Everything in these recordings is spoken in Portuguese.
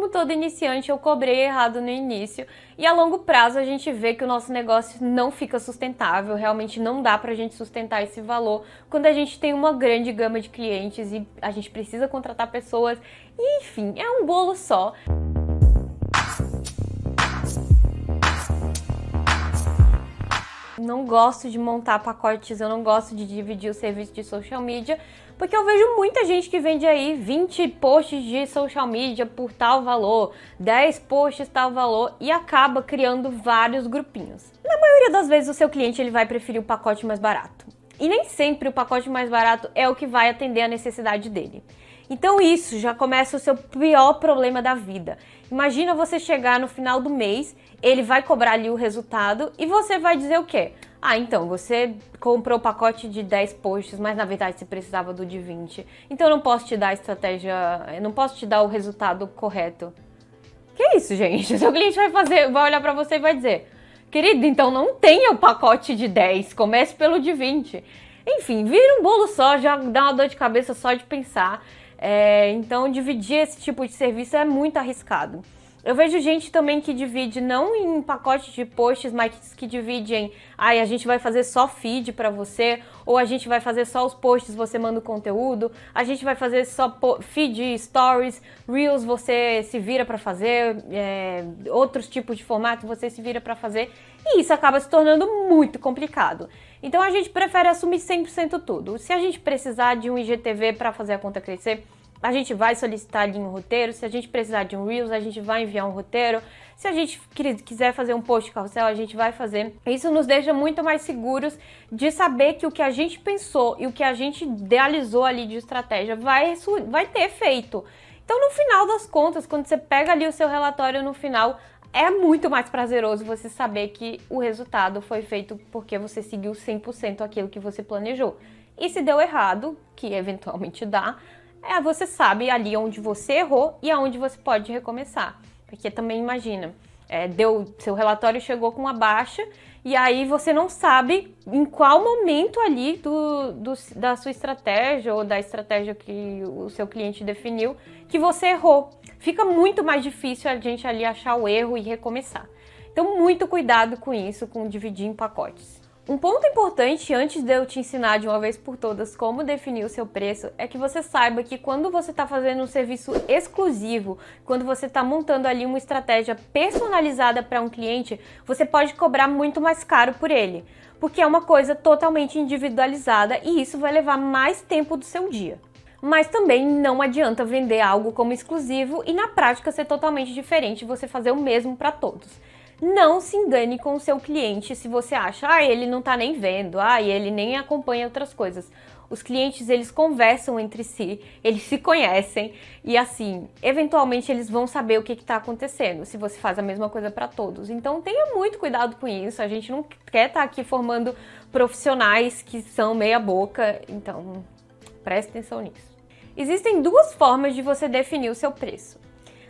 como todo iniciante, eu cobrei errado no início e a longo prazo a gente vê que o nosso negócio não fica sustentável, realmente não dá pra gente sustentar esse valor quando a gente tem uma grande gama de clientes e a gente precisa contratar pessoas, e, enfim, é um bolo só. Não gosto de montar pacotes, eu não gosto de dividir o serviço de social media, porque eu vejo muita gente que vende aí 20 posts de social media por tal valor, 10 posts tal valor e acaba criando vários grupinhos. Na maioria das vezes o seu cliente ele vai preferir o pacote mais barato. E nem sempre o pacote mais barato é o que vai atender a necessidade dele. Então isso já começa o seu pior problema da vida. Imagina você chegar no final do mês, ele vai cobrar ali o resultado e você vai dizer o quê? Ah, então, você comprou o pacote de 10 posts, mas na verdade você precisava do de 20. Então eu não posso te dar a estratégia, eu não posso te dar o resultado correto. Que isso, gente? O seu cliente vai olhar pra você e vai dizer: querido, então não tenha o pacote de 10, comece pelo de 20. Enfim, vira um bolo só, já dá uma dor de cabeça só de pensar. Então dividir esse tipo de serviço é muito arriscado. Eu vejo gente também que divide não em pacote de posts, mas que divide em a gente vai fazer só feed para você, ou a gente vai fazer só os posts, você manda o conteúdo, a gente vai fazer só feed, stories, reels, você se vira para fazer, outros tipos de formato você se vira para fazer, e isso acaba se tornando muito complicado. Então a gente prefere assumir 100% tudo. Se a gente precisar de um IGTV para fazer a conta crescer, a gente vai solicitar ali um roteiro. Se a gente precisar de um Reels, a gente vai enviar um roteiro. Se a gente quiser fazer um post carrossel, a gente vai fazer. Isso nos deixa muito mais seguros de saber que o que a gente pensou e o que a gente idealizou ali de estratégia vai ter efeito. Então, no final das contas, quando você pega ali o seu relatório no final, é muito mais prazeroso você saber que o resultado foi feito porque você seguiu 100% aquilo que você planejou. E se deu errado, que eventualmente dá, você sabe ali onde você errou e aonde você pode recomeçar. Porque também imagina, seu relatório chegou com uma baixa e aí você não sabe em qual momento ali da sua estratégia ou da estratégia que o seu cliente definiu que você errou. Fica muito mais difícil a gente ali achar o erro e recomeçar. Então, muito cuidado com isso, com dividir em pacotes. Um ponto importante, antes de eu te ensinar de uma vez por todas como definir o seu preço, é que você saiba que quando você está fazendo um serviço exclusivo, quando você está montando ali uma estratégia personalizada para um cliente, você pode cobrar muito mais caro por ele, porque é uma coisa totalmente individualizada e isso vai levar mais tempo do seu dia. Mas também não adianta vender algo como exclusivo e na prática ser totalmente diferente, você fazer o mesmo para todos. Não se engane com o seu cliente se você acha, ele não tá nem vendo, ele nem acompanha outras coisas. Os clientes, eles conversam entre si, eles se conhecem e assim, eventualmente eles vão saber o que está acontecendo, se você faz a mesma coisa para todos. Então tenha muito cuidado com isso, a gente não quer estar aqui formando profissionais que são meia boca, então preste atenção nisso. Existem duas formas de você definir o seu preço.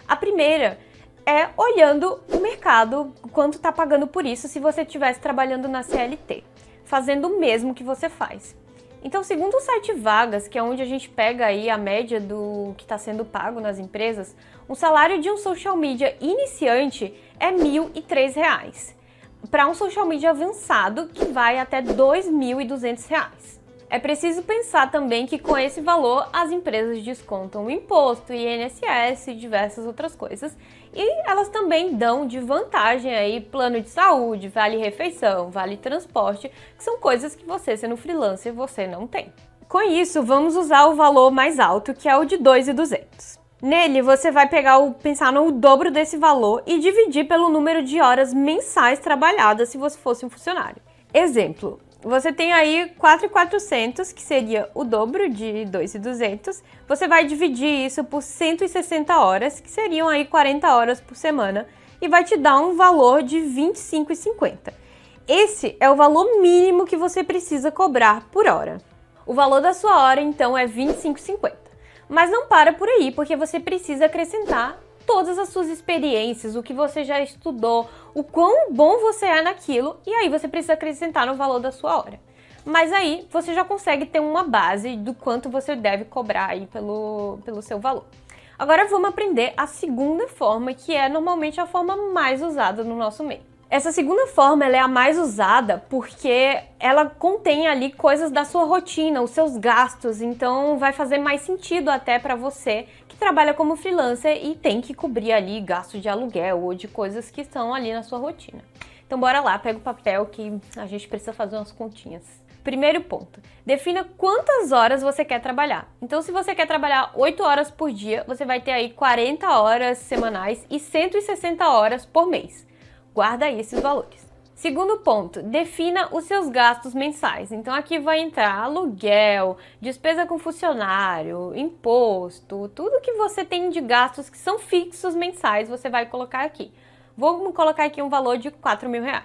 A primeira é olhando o mercado, quanto está pagando por isso se você estivesse trabalhando na CLT, fazendo o mesmo que você faz. Então, segundo o site Vagas, que é onde a gente pega aí a média do que está sendo pago nas empresas, um salário de um social media iniciante é R$ 1.003, para um social media avançado que vai até R$ 2.200. É preciso pensar também que com esse valor as empresas descontam o imposto, INSS e diversas outras coisas. E elas também dão de vantagem aí plano de saúde, vale refeição, vale transporte, que são coisas que você, sendo freelancer, você não tem. Com isso, vamos usar o valor mais alto, que é o de R$ 2.200. Nele, você vai pensar no dobro desse valor e dividir pelo número de horas mensais trabalhadas se você fosse um funcionário. Exemplo. Você tem aí 4.400, que seria o dobro de 2.200. Você vai dividir isso por 160 horas, que seriam aí 40 horas por semana, e vai te dar um valor de R$ 25,50. Esse é o valor mínimo que você precisa cobrar por hora. O valor da sua hora, então, é R$ 25,50. Mas não para por aí, porque você precisa acrescentar todas as suas experiências, o que você já estudou, o quão bom você é naquilo, e aí você precisa acrescentar no valor da sua hora. Mas aí você já consegue ter uma base do quanto você deve cobrar aí pelo seu valor. Agora vamos aprender a segunda forma, que é normalmente a forma mais usada no nosso meio. Essa segunda forma ela é a mais usada porque ela contém ali coisas da sua rotina, os seus gastos, então vai fazer mais sentido até para você que trabalha como freelancer e tem que cobrir ali gastos de aluguel ou de coisas que estão ali na sua rotina. Então bora lá, pega o papel que a gente precisa fazer umas continhas. Primeiro ponto, defina quantas horas você quer trabalhar. Então se você quer trabalhar 8 horas por dia, você vai ter aí 40 horas semanais e 160 horas por mês. Guarda aí esses valores. Segundo ponto, defina os seus gastos mensais. Então aqui vai entrar aluguel, despesa com funcionário, imposto, tudo que você tem de gastos que são fixos mensais, você vai colocar aqui. Vamos colocar aqui um valor de R$4.000.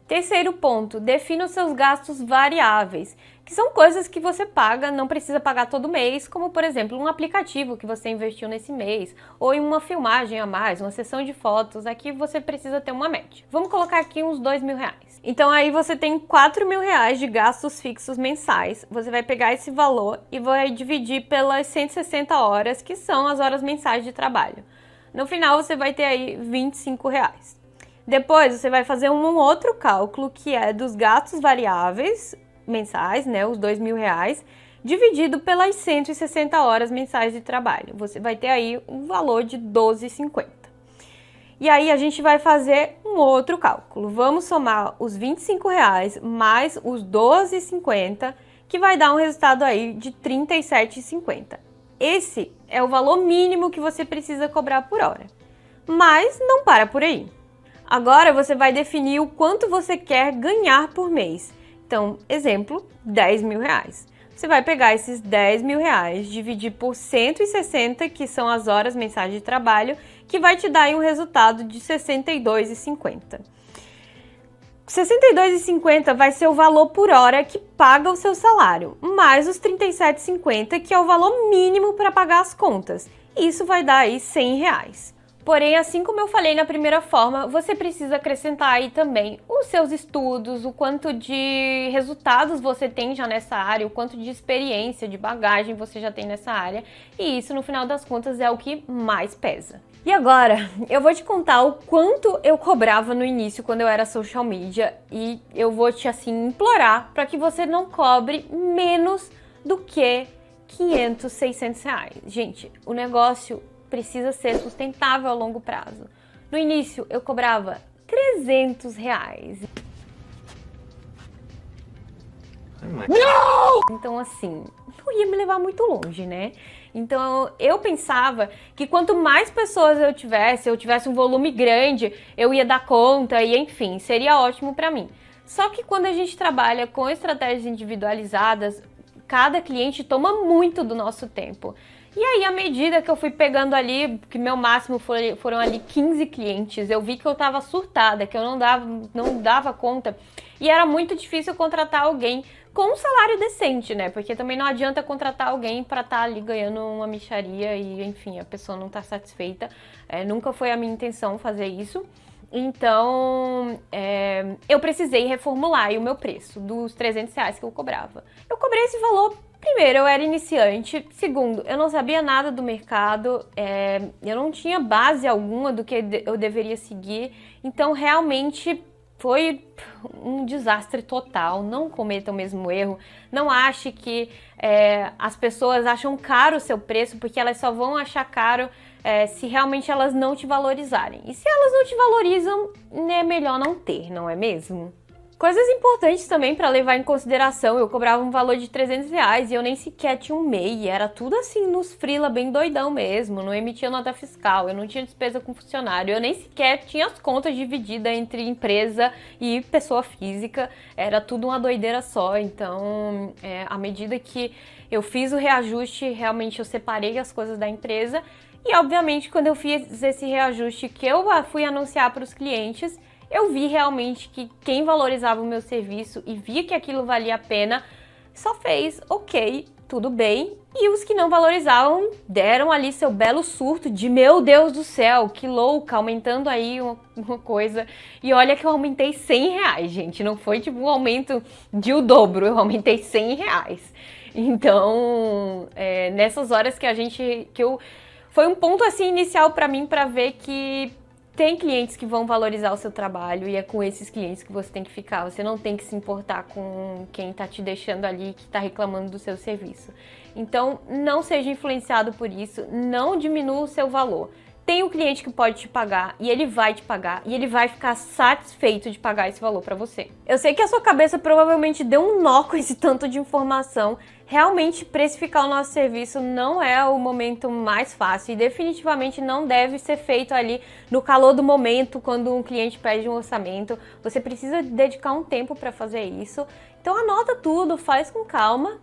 Terceiro ponto, defina os seus gastos variáveis, que são coisas que você paga, não precisa pagar todo mês, como por exemplo um aplicativo que você investiu nesse mês, ou em uma filmagem a mais, uma sessão de fotos, aqui você precisa ter uma média. Vamos colocar aqui uns R$2.000. Então aí você tem R$4.000 de gastos fixos mensais, você vai pegar esse valor e vai dividir pelas 160 horas, que são as horas mensais de trabalho. No final você vai ter aí R$25. Depois você vai fazer um outro cálculo que é dos gastos variáveis mensais, né, os R$2.000, dividido pelas 160 horas mensais de trabalho. Você vai ter aí um valor de R$12,50. E aí a gente vai fazer um outro cálculo. Vamos somar os R$25 mais os R$12,50, que vai dar um resultado aí de R$37,50. Esse é o valor mínimo que você precisa cobrar por hora. Mas não para por aí. Agora você vai definir o quanto você quer ganhar por mês. Então, exemplo, R$10.000. Você vai pegar esses R$10.000, dividir por 160, que são as horas mensais de trabalho, que vai te dar aí um resultado de R$62,50. R$62,50 vai ser o valor por hora que paga o seu salário, mais os R$37,50, que é o valor mínimo para pagar as contas. Isso vai dar aí R$100. Porém, assim como eu falei na primeira forma, você precisa acrescentar aí também os seus estudos, o quanto de resultados você tem já nessa área, o quanto de experiência, de bagagem você já tem nessa área, e isso no final das contas é o que mais pesa. E agora, eu vou te contar o quanto eu cobrava no início quando eu era social media, e eu vou te assim implorar para que você não cobre menos do que R$500, R$600. Gente, o negócio precisa ser sustentável a longo prazo. No início, eu cobrava R$300. Não! Então, assim, não ia me levar muito longe, né? Então, eu pensava que quanto mais pessoas eu tivesse um volume grande, eu ia dar conta e, enfim, seria ótimo para mim. Só que quando a gente trabalha com estratégias individualizadas, cada cliente toma muito do nosso tempo. E aí, à medida que eu fui pegando ali, que meu máximo foram ali 15 clientes, eu vi que eu tava surtada, que eu não dava conta. E era muito difícil contratar alguém com um salário decente, né? Porque também não adianta contratar alguém para estar ali ganhando uma mixaria e, enfim, a pessoa não tá satisfeita. Nunca foi a minha intenção fazer isso. Então, eu precisei reformular aí o meu preço dos R$300 que eu cobrava. Eu cobrei esse valor. Primeiro, eu era iniciante. Segundo, eu não sabia nada do mercado, eu não tinha base alguma do que eu deveria seguir. Então, realmente, foi um desastre total. Não cometa o mesmo erro. Não ache que as pessoas acham caro o seu preço, porque elas só vão achar caro se realmente elas não te valorizarem. E se elas não te valorizam, é melhor não ter, não é mesmo? Coisas importantes também para levar em consideração, eu cobrava um valor de R$300 e eu nem sequer tinha um MEI, era tudo assim nos freela bem doidão mesmo, não emitia nota fiscal, eu não tinha despesa com funcionário, eu nem sequer tinha as contas divididas entre empresa e pessoa física, era tudo uma doideira só, então à medida que eu fiz o reajuste, realmente eu separei as coisas da empresa e obviamente quando eu fiz esse reajuste que eu fui anunciar para os clientes, eu vi realmente que quem valorizava o meu serviço e via que aquilo valia a pena, só fez ok, tudo bem. E os que não valorizavam deram ali seu belo surto de meu Deus do céu, que louca, aumentando aí uma coisa. E olha que eu aumentei R$100, gente, não foi tipo um aumento de o dobro, eu aumentei R$100. Então, nessas horas que eu foi um ponto assim inicial para mim para ver que tem clientes que vão valorizar o seu trabalho e é com esses clientes que você tem que ficar. Você não tem que se importar com quem tá te deixando ali, que tá reclamando do seu serviço. Então, não seja influenciado por isso, não diminua o seu valor. Tem um cliente que pode te pagar e ele vai te pagar e ele vai ficar satisfeito de pagar esse valor para você. Eu sei que a sua cabeça provavelmente deu um nó com esse tanto de informação. Realmente precificar o nosso serviço não é o momento mais fácil e definitivamente não deve ser feito ali no calor do momento, quando um cliente pede um orçamento. Você precisa dedicar um tempo para fazer isso. Então anota tudo, faz com calma